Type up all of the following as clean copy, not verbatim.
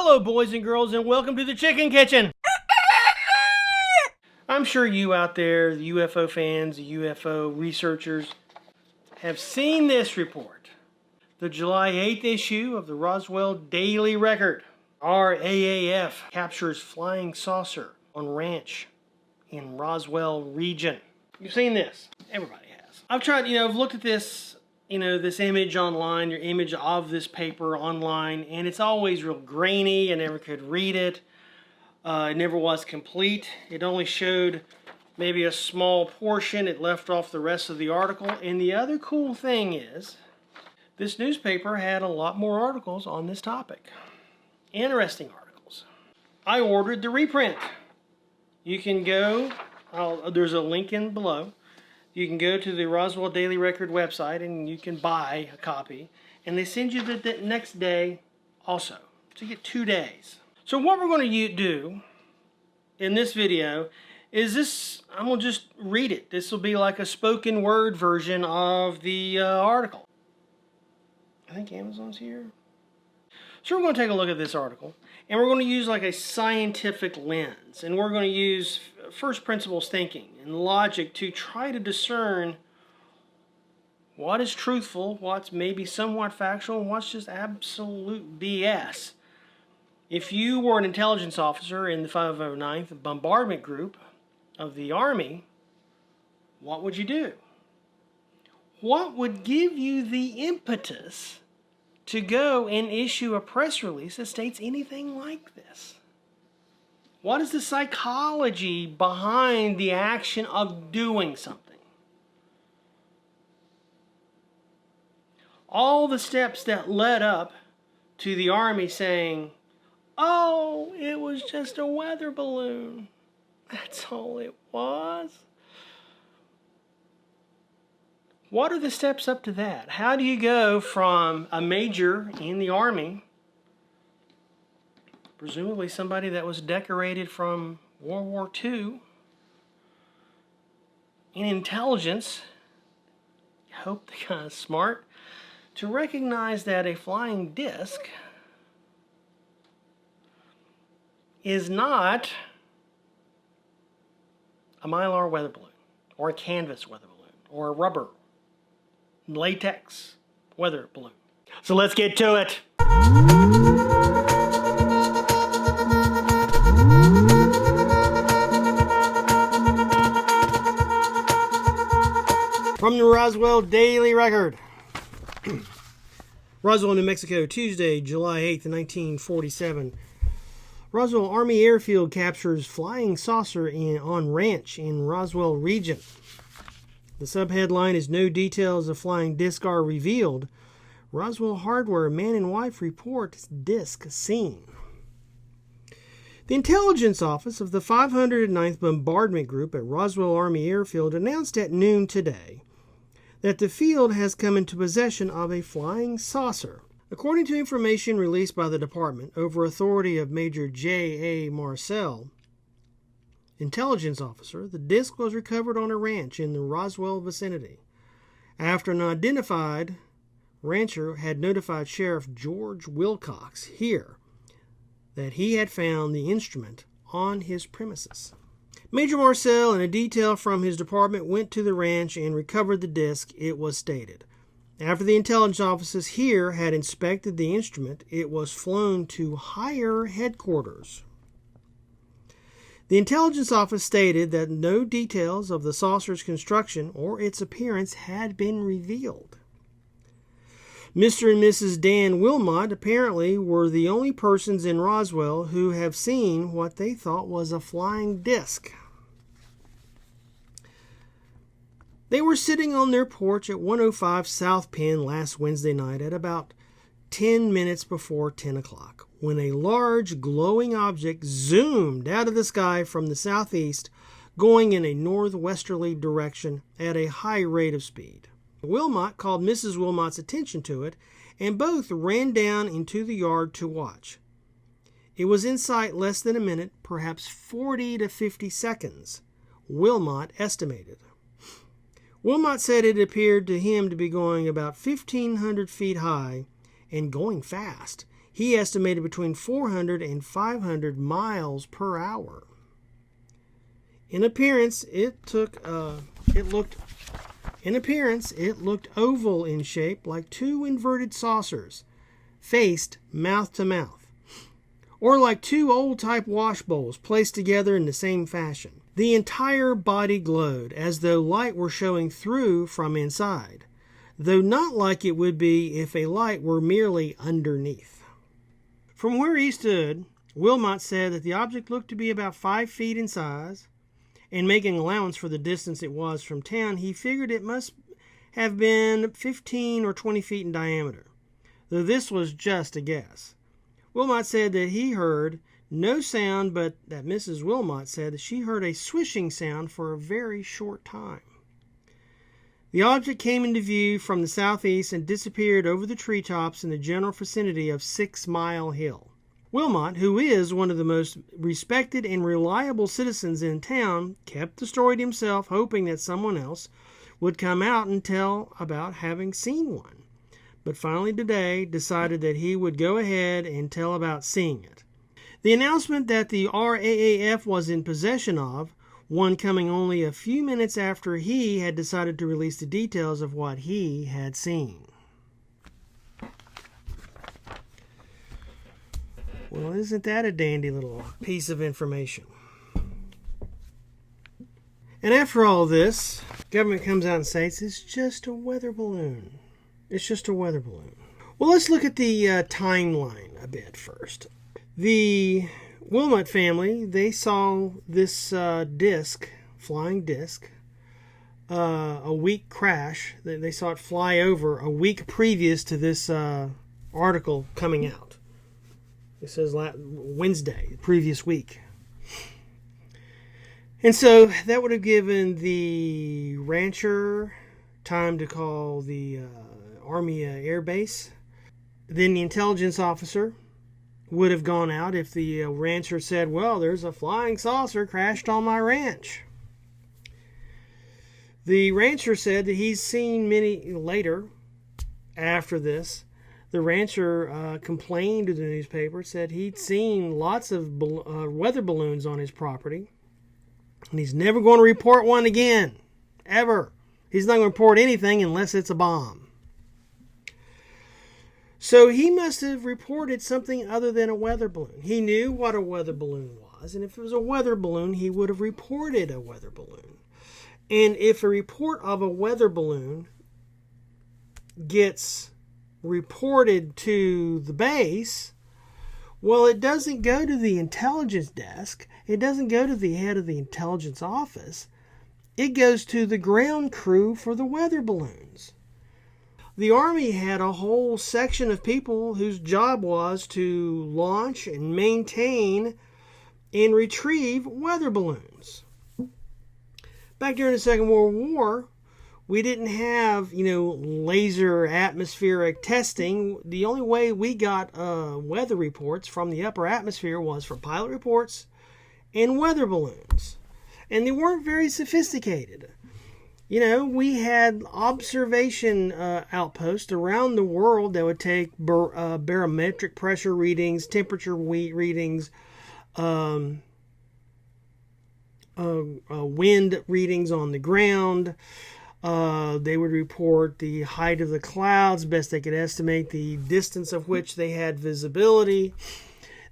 Hello, boys and girls, and welcome to the Chicken Kitchen. I'm sure you out there, the UFO fans, the UFO researchers, have seen this report. The July 8th issue of the Roswell Daily Record. RAAF Captures Flying Saucer on Ranch in Roswell Region. You've seen this. Everybody has. I've tried, I've looked at this, this image online, your image of this paper online, and it's always real grainy. I never could read it. It never was complete. It only showed maybe a small portion. It left off the rest of the article. And the other cool thing is, this newspaper had a lot more articles on this topic. Interesting articles. I ordered the reprint. You can go, there's a link in below. You can go to the Roswell Daily Record website and you can buy a copy. And they send you the next day also. So you get 2 days. So what we're going to do in this video is I'm going to just read it. This will be like a spoken word version of the article. I think Amazon's here. So we're going to take a look at this article, and we're going to use like a scientific lens, and we're going to use first principles thinking and logic to try to discern what is truthful, what's maybe somewhat factual, and what's just absolute BS. If you were an intelligence officer in the 509th Bombardment Group of the Army, what would you do? What would give you the impetus to go and issue a press release that states anything like this? What is the psychology behind the action of doing something? All the steps that led up to the Army saying, oh, it was just a weather balloon. That's all it was. What are the steps up to that? How do you go from a major in the Army, presumably somebody that was decorated from World War II, in intelligence, I hope the guy's smart, to recognize that a flying disc is not a Mylar weather balloon, or a canvas weather balloon, or a rubber latex weather balloon. So let's get to it. From the Roswell Daily Record. Roswell, New Mexico, Tuesday, July 8th, 1947. Roswell Army Airfield captures flying saucer on ranch in Roswell Region. The subheadline is No Details of Flying Disc Are Revealed. Roswell Hardware Man and Wife Report Disc Seen. The intelligence office of the 509th Bombardment Group at Roswell Army Airfield announced at noon today that the field has come into possession of a flying saucer. According to information released by the department over authority of Major J.A. Marcel, intelligence officer, the disc was recovered on a ranch in the Roswell vicinity after an identified rancher had notified Sheriff George Wilcox here that he had found the instrument on his premises. Major Marcel and a detail from his department went to the ranch and recovered the disc, it was stated. After the intelligence officers here had inspected the instrument, it was flown to higher headquarters. The intelligence office stated that no details of the saucer's construction or its appearance had been revealed. Mr. and Mrs. Dan Wilmot apparently were the only persons in Roswell who have seen what they thought was a flying disc. They were sitting on their porch at 105 South Penn last Wednesday night at about 10 minutes before 10 o'clock when a large glowing object zoomed out of the sky from the southeast, going in a northwesterly direction at a high rate of speed. Wilmot called Mrs. Wilmot's attention to it, and both ran down into the yard to watch. It was in sight less than a minute, perhaps 40 to 50 seconds, Wilmot estimated. Wilmot said it appeared to him to be going about 1,500 feet high and going fast. he estimated between 400 and 500 miles per hour. In appearance, it looked oval in shape, like two inverted saucers, faced mouth to mouth, or like two old-type wash bowls placed together in the same fashion. The entire body glowed, as though light were showing through from inside, though not like it would be if a light were merely underneath. From where he stood, Wilmot said that the object looked to be about 5 feet in size, and making allowance for the distance it was from town, he figured it must have been 15 or 20 feet in diameter, though this was just a guess. Wilmot said that he heard no sound, but that Mrs. Wilmot said that she heard a swishing sound for a very short time. The object came into view from the southeast and disappeared over the treetops in the general vicinity of 6 Mile Hill. Wilmot, who is one of the most respected and reliable citizens in town, kept the story to himself, hoping that someone else would come out and tell about having seen one. But finally today decided that he would go ahead and tell about seeing it. The announcement that the RAAF was in possession of, one coming only a few minutes after he had decided to release the details of what he had seen. Well, isn't that a dandy little piece of information? And after all this, government comes out and says it's just a weather balloon. It's just a weather balloon. Well, let's look at the timeline a bit first. The Wilmot family, they saw this flying disc, a week crash. They saw it fly over a week previous to this article coming out. It says Wednesday, previous week. And so that would have given the rancher time to call the Army Air Base. Then the intelligence officer would have gone out if the rancher said, well, there's a flying saucer crashed on my ranch. The rancher said that he's seen many later, after this, the rancher complained to the newspaper, said he'd seen lots of weather balloons on his property, and he's never going to report one again, ever. He's not going to report anything unless it's a bomb. So he must have reported something other than a weather balloon. He knew what a weather balloon was, and if it was a weather balloon, he would have reported a weather balloon. And if a report of a weather balloon gets reported to the base, well, it doesn't go to the intelligence desk. It doesn't go to the head of the intelligence office. It goes to the ground crew for the weather balloons. The Army had a whole section of people whose job was to launch and maintain and retrieve weather balloons. Back during the Second World War, we didn't have, laser atmospheric testing. The only way we got weather reports from the upper atmosphere was for pilot reports and weather balloons. And they weren't very sophisticated. We had observation outposts around the world that would take barometric pressure readings, temperature readings, wind readings on the ground. They would report the height of the clouds, best they could estimate the distance of which they had visibility.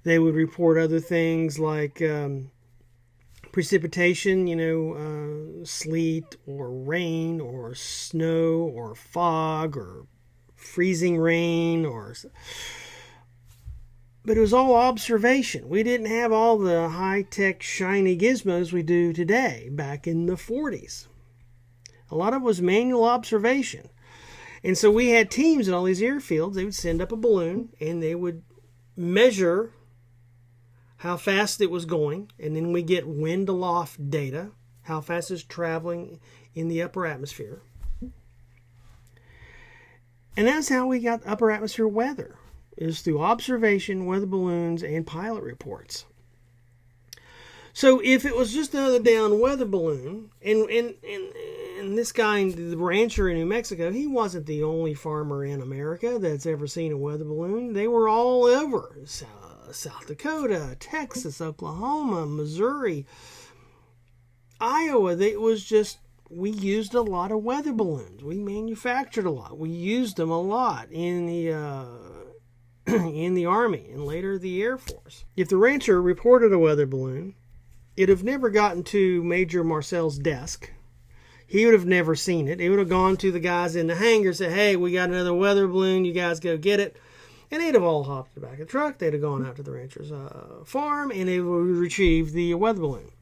They would report other things like precipitation, sleet or rain or snow or fog or freezing rain but it was all observation. We didn't have all the high-tech shiny gizmos we do today back in the 40s. A lot of it was manual observation. And so we had teams in all these airfields. They would send up a balloon and they would measure how fast it was going, and then we get wind aloft data, how fast it's traveling in the upper atmosphere. And that's how we got upper atmosphere weather, is through observation, weather balloons, and pilot reports. So if it was just another down weather balloon, and And this guy, the rancher in New Mexico, he wasn't the only farmer in America that's ever seen a weather balloon. They were all over. South Dakota, Texas, Oklahoma, Missouri, Iowa. We used a lot of weather balloons. We manufactured a lot. We used them a lot in the in the Army and later the Air Force. If the rancher reported a weather balloon, it'd have never gotten to Major Marcel's desk. He would have never seen it. It would have gone to the guys in the hangar and said, hey, we got another weather balloon. You guys go get it. And they'd have all hopped the back of the truck. They'd have gone out to the rancher's farm, and they would retrieve the weather balloon.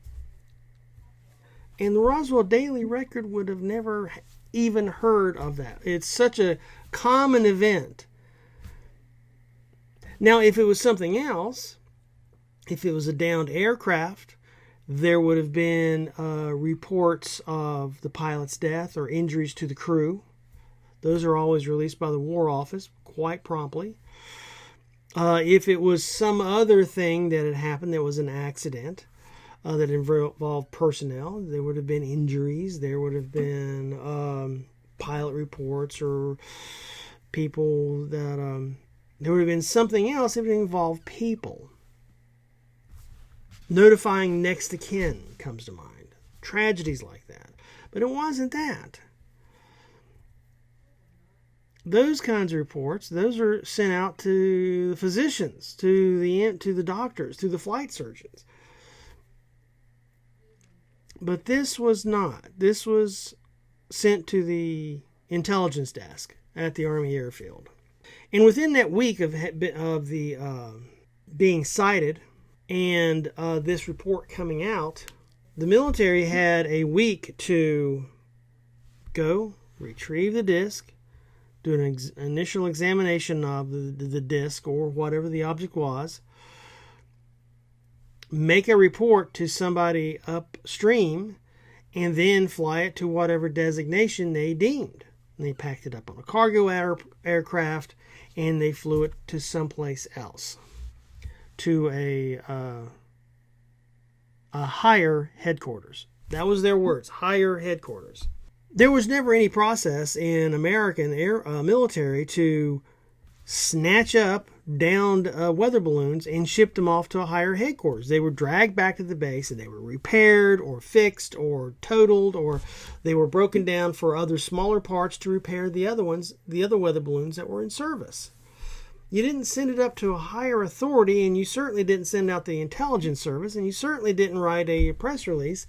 And the Roswell Daily Record would have never even heard of that. It's such a common event. Now, if it was something else, if it was a downed aircraft, there would have been reports of the pilot's death or injuries to the crew. Those are always released by the War Office quite promptly. If it was some other thing that had happened, there was an accident that involved personnel, there would have been injuries. There would have been pilot reports or people that... there would have been something else if it involved people. Notifying next of kin comes to mind. Tragedies like that. But it wasn't that. Those kinds of reports, those are sent out to the physicians, to the doctors, to the flight surgeons. But this was not. This was sent to the intelligence desk at the Army Airfield. And within that week of the being cited and this report coming out, the military had a week to go retrieve the disc, do an initial examination of the disc or whatever the object was, make a report to somebody upstream, and then fly it to whatever designation they deemed. And they packed it up on a cargo aircraft, and they flew it to someplace else, to a higher headquarters. That was their words, higher headquarters. There was never any process in American military to snatch up downed weather balloons and ship them off to a higher headquarters. They were dragged back to the base, and they were repaired or fixed or totaled, or they were broken down for other smaller parts to repair the other weather balloons that were in service. You didn't send it up to a higher authority, and you certainly didn't send out the intelligence service, and you certainly didn't write a press release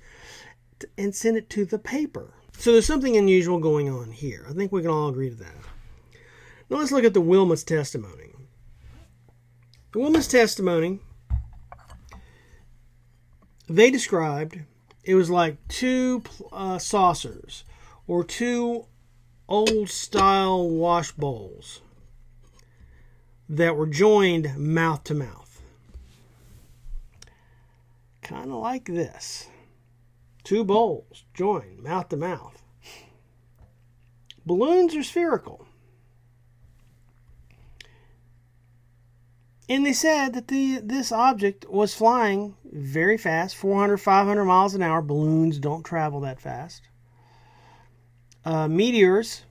and send it to the paper. So there's something unusual going on here. I think we can all agree to that. Now let's look at the Wilmas Testimony. The Wilmas Testimony, they described it was like two saucers or two old-style wash bowls that were joined mouth to mouth. Kind of like this. Two bowls joined mouth to mouth. Balloons are spherical. And they said that this object was flying very fast, 400, 500 miles an hour. Balloons don't travel that fast. Meteors,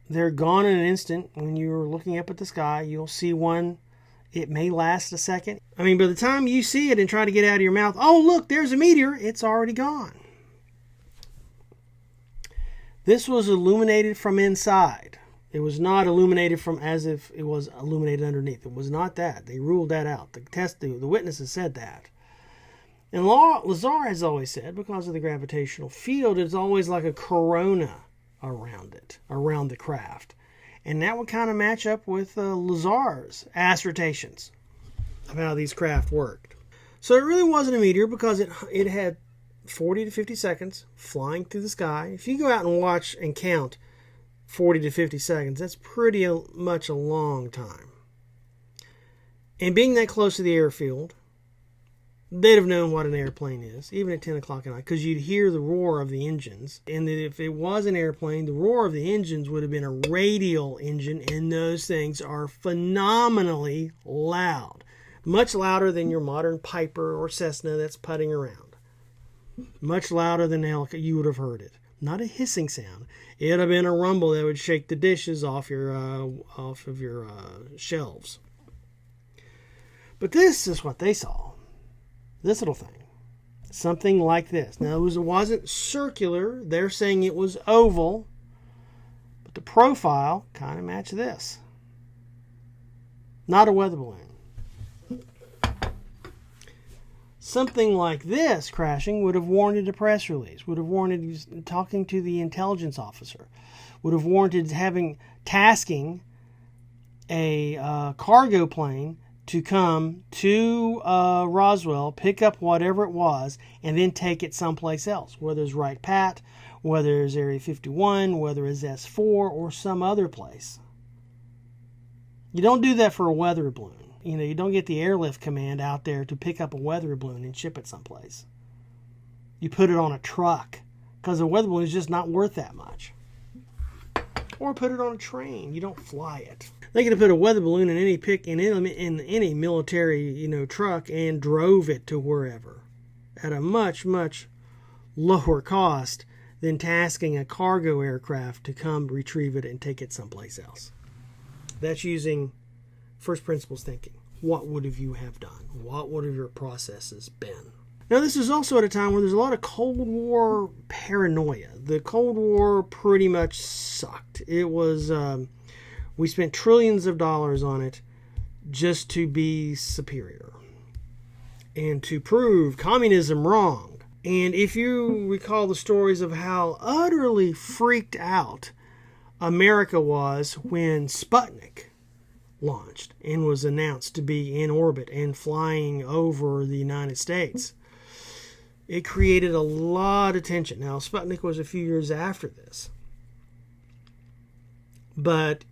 they're gone in an instant. When you're looking up at the sky, you'll see one. It may last a second. I mean, by the time you see it and try to get out of your mouth, oh, look, there's a meteor. It's already gone. This was illuminated from inside. It was not illuminated from as if it was illuminated underneath. It was not that. They ruled that out. The witnesses said that. And Lazar has always said, because of the gravitational field, it's always like a corona around it, around the craft. And that would kind of match up with Lazar's assertions of how these craft worked. So it really wasn't a meteor because it had 40 to 50 seconds flying through the sky. If you go out and watch and count 40 to 50 seconds, that's pretty much a long time. And being that close to the airfield, they'd have known what an airplane is, even at 10 o'clock at night, because you'd hear the roar of the engines. And if it was an airplane, the roar of the engines would have been a radial engine, and those things are phenomenally loud. Much louder than your modern Piper or Cessna that's putting around. Much louder than the helicopter. You would have heard it. not a hissing sound. It would have been a rumble that would shake the dishes off of your shelves. But this is what they saw. This little thing. Something like this. Now, it wasn't circular. They're saying it was oval. But the profile kind of matched this. Not a weather balloon. Something like this crashing would have warranted a press release, would have warranted talking to the intelligence officer, would have warranted tasking a cargo plane to come to Roswell, pick up whatever it was, and then take it someplace else, whether it's Wright Pat, whether it's Area 51, whether it's S4, or some other place. You don't do that for a weather balloon. You don't get the airlift command out there to pick up a weather balloon and ship it someplace. You put it on a truck, because a weather balloon is just not worth that much. Or put it on a train. You don't fly it. They could have put a weather balloon in any military truck and drove it to wherever at a much, much lower cost than tasking a cargo aircraft to come retrieve it and take it someplace else. That's using first principles thinking. What would you have done? What would have your processes been? Now, this is also at a time where there's a lot of Cold War paranoia. The Cold War pretty much sucked. It was, we spent trillions of dollars on it just to be superior and to prove communism wrong. And if you recall the stories of how utterly freaked out America was when Sputnik launched and was announced to be in orbit and flying over the United States, it created a lot of tension. Now, Sputnik was a few years after this. But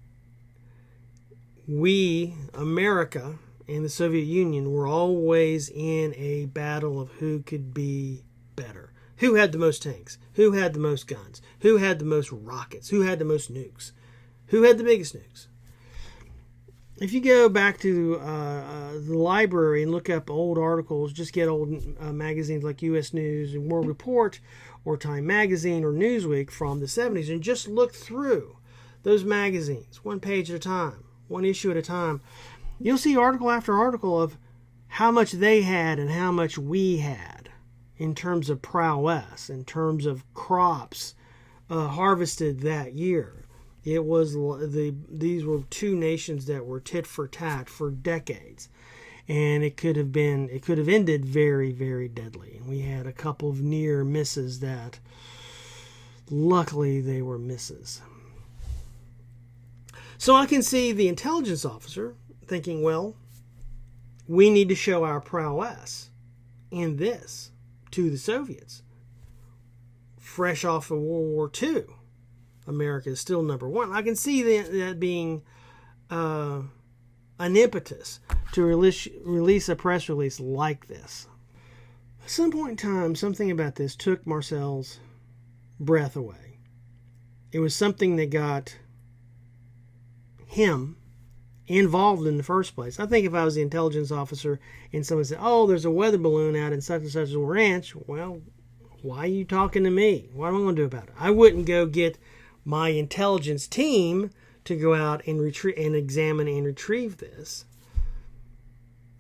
we, America, and the Soviet Union were always in a battle of who could be better. Who had the most tanks? Who had the most guns? Who had the most rockets? Who had the most nukes? Who had the biggest nukes? If you go back to the library and look up old articles, just get old magazines like U.S. News and World Report or Time Magazine or Newsweek from the 70s and just look through those magazines, one page at a time, one issue at a time, you'll see article after article of how much they had and how much we had in terms of prowess, in terms of crops harvested that year. It was these were two nations that were tit for tat for decades, and it could have ended very, very deadly. And we had a couple of near misses that, luckily, they were misses. So I can see the intelligence officer thinking, well, we need to show our prowess in this to the Soviets. Fresh off of World War II, America is still number one. I can see that being an impetus to release a press release like this. At some point in time, something about this took Marcel's breath away. It was something that got him involved in the first place. I think if I was the intelligence officer and someone said, oh, there's a weather balloon out in such and such a ranch, well, why are you talking to me? What am I going to do about it? I wouldn't go get my intelligence team to go out and examine and retrieve this.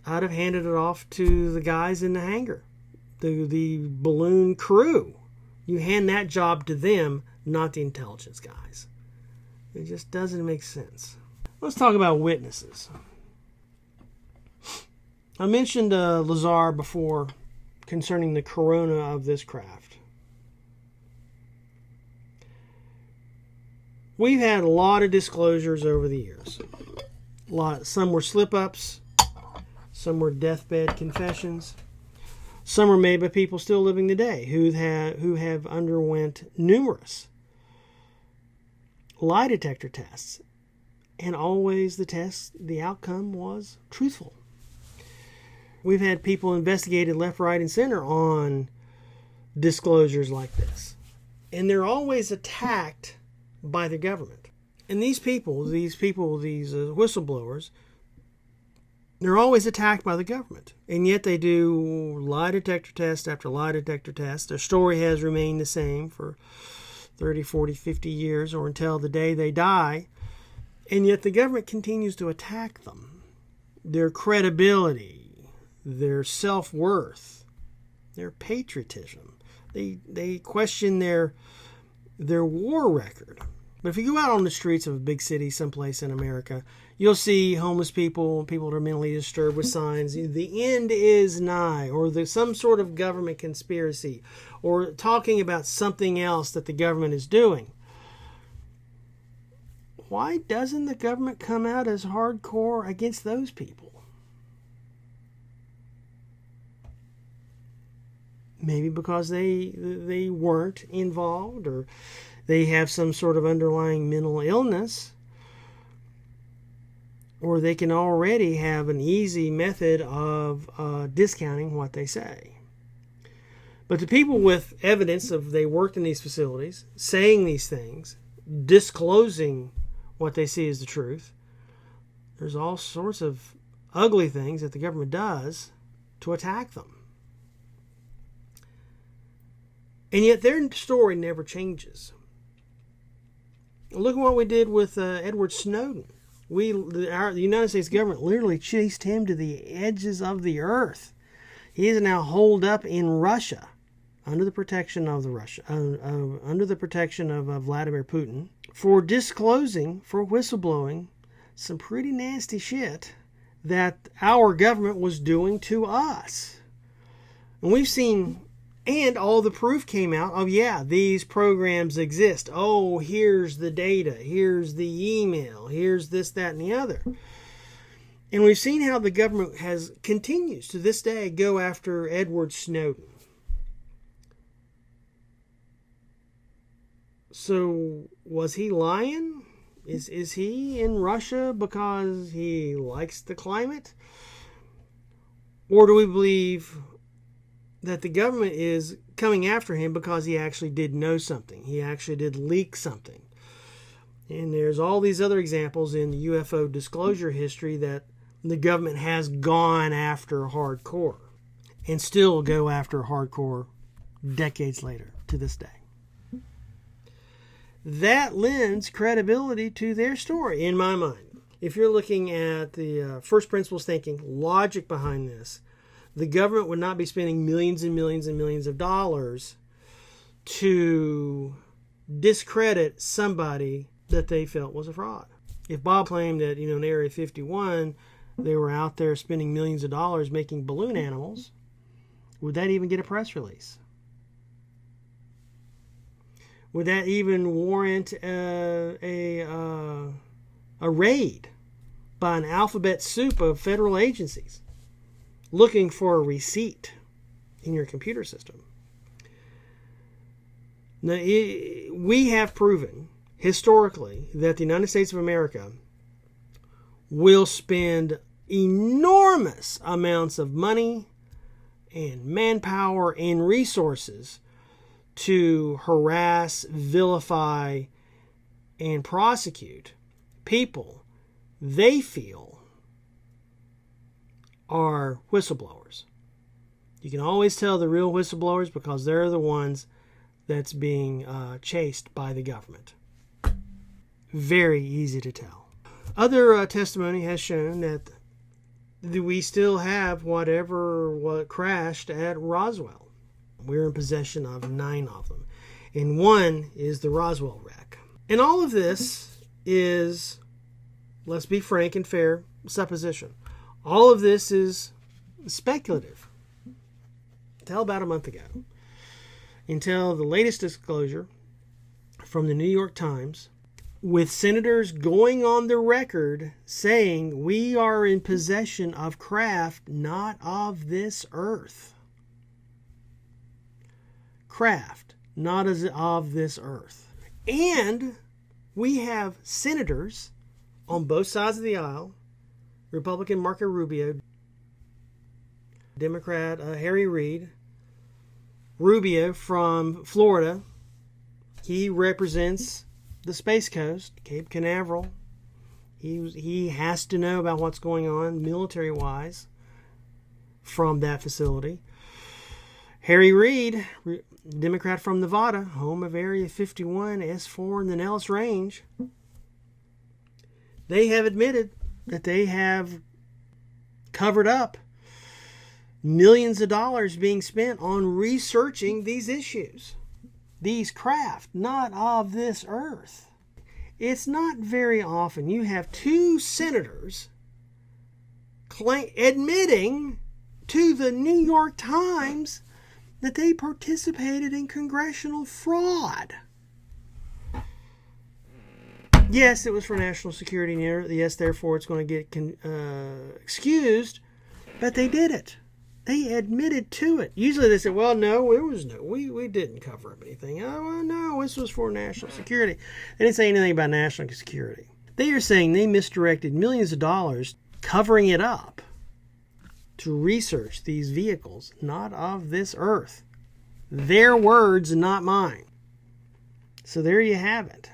I'd have handed it off to the guys in the hangar, the balloon crew. You hand that job to them, not the intelligence guys. It just doesn't make sense. Let's talk about witnesses. I mentioned Lazar before concerning the corona of this craft. We've had a lot of disclosures over the years. Some were slip-ups, some were deathbed confessions, some were made by people still living today who have underwent numerous lie detector tests, and always the outcome was truthful. We've had people investigated left, right, and center on disclosures like this, and they're always attacked by the government. And these whistleblowers, they're always attacked by the government, and yet they do lie detector test after lie detector test. Their story has remained the same for 30, 40, 50 years, or until the day they die. And yet the government continues to attack them. Their credibility, their self-worth, their patriotism. They question their war record. But if you go out on the streets of a big city someplace in America, you'll see homeless people that are mentally disturbed with signs, the end is nigh, or some sort of government conspiracy, or talking about something else that the government is doing. Why doesn't the government come out as hardcore against those people? Maybe because they weren't involved, or they have some sort of underlying mental illness, or they can already have an easy method of discounting what they say. But the people with evidence of they worked in these facilities, saying these things, disclosing what they see as the truth, there's all sorts of ugly things that the government does to attack them. And yet their story never changes. Look at what we did with Edward Snowden. The United States government literally chased him to the edges of the earth. He is now holed up in Russia, under the protection of Vladimir Putin, for disclosing, for whistleblowing, some pretty nasty shit that our government was doing to us. And we've seen. And all the proof came out of, yeah, these programs exist. Oh, here's the data. Here's the email. Here's this, that, and the other. And we've seen how the government continues to this day go after Edward Snowden. So was he lying? Is he in Russia because he likes the climate? Or do we believe that the government is coming after him because he actually did know something? He actually did leak something. And there's all these other examples in the UFO disclosure history that the government has gone after hardcore and still go after hardcore decades later to this day. That lends credibility to their story, in my mind. If you're looking at the first principles thinking, logic behind this, the government would not be spending millions and millions and millions of dollars to discredit somebody that they felt was a fraud. If Bob claimed that, in Area 51, they were out there spending millions of dollars making balloon animals, would that even get a press release? Would that even warrant a raid by an alphabet soup of federal agencies looking for a receipt in your computer system? Now, we have proven historically that the United States of America will spend enormous amounts of money and manpower and resources to harass, vilify, and prosecute people they feel are whistleblowers. You can always tell the real whistleblowers because they're the ones that's being chased by the government. Very easy to tell. Other testimony has shown that we still have what crashed at Roswell. We're in possession of 9 of them. And one is the Roswell wreck. And all of this is, let's be frank and fair, supposition. All of this is speculative. Until about a month ago. Until the latest disclosure from the New York Times, with senators going on the record saying we are in possession of craft not of this earth. Craft not as of this earth. And we have senators on both sides of the aisle, Republican Marco Rubio, Democrat Harry Reid. Rubio from Florida, he represents the Space Coast, Cape Canaveral. He has to know about what's going on military-wise from that facility. Harry Reid, Democrat from Nevada, home of Area 51, S4 in the Nellis Range, they have admitted that they have covered up millions of dollars being spent on researching these issues. These craft, not of this earth. It's not very often you have two senators admitting to the New York Times that they participated in congressional fraud. Yes, it was for national security. Yes, therefore it's going to get excused, but they did it. They admitted to it. Usually they say, well, no, it was no. We didn't cover up anything. Oh, well, no, this was for national security. They didn't say anything about national security. They are saying they misdirected millions of dollars covering it up to research these vehicles, not of this earth. Their words, not mine. So there you have it.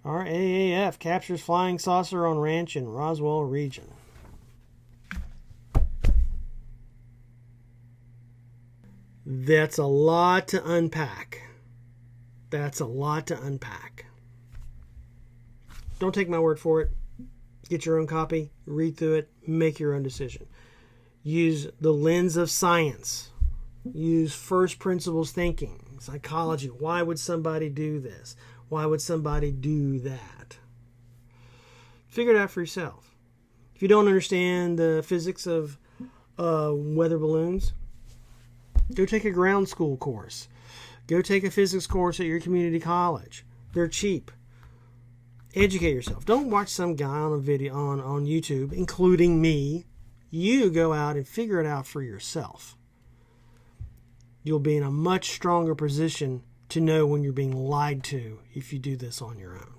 RAAF captures flying saucer on ranch in Roswell Region. That's a lot to unpack. That's a lot to unpack. Don't take my word for it. Get your own copy, read through it, make your own decision. Use the lens of science. Use first principles thinking, psychology. Why would somebody do this? Why would somebody do that? Figure it out for yourself. If you don't understand the physics of weather balloons, go take a ground school course. Go take a physics course at your community college. They're cheap. Educate yourself. Don't watch some guy on a video on YouTube, including me. You go out and figure it out for yourself. You'll be in a much stronger position to know when you're being lied to if you do this on your own.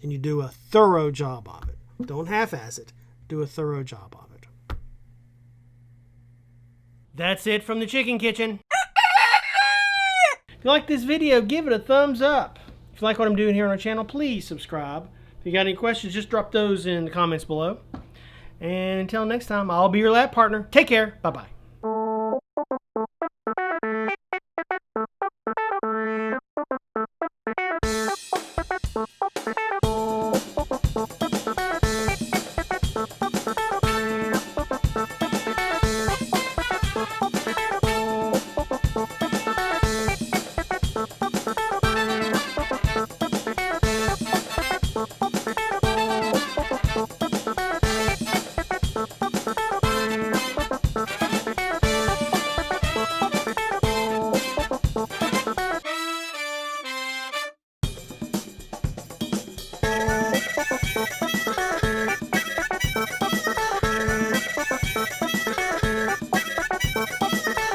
And you do a thorough job of it. Don't half-ass it. Do a thorough job of it. That's it from the chicken kitchen. If you like this video, give it a thumbs up. If you like what I'm doing here on our channel, please subscribe. If you got any questions, just drop those in the comments below. And until next time, I'll be your lab partner. Take care. Bye-bye.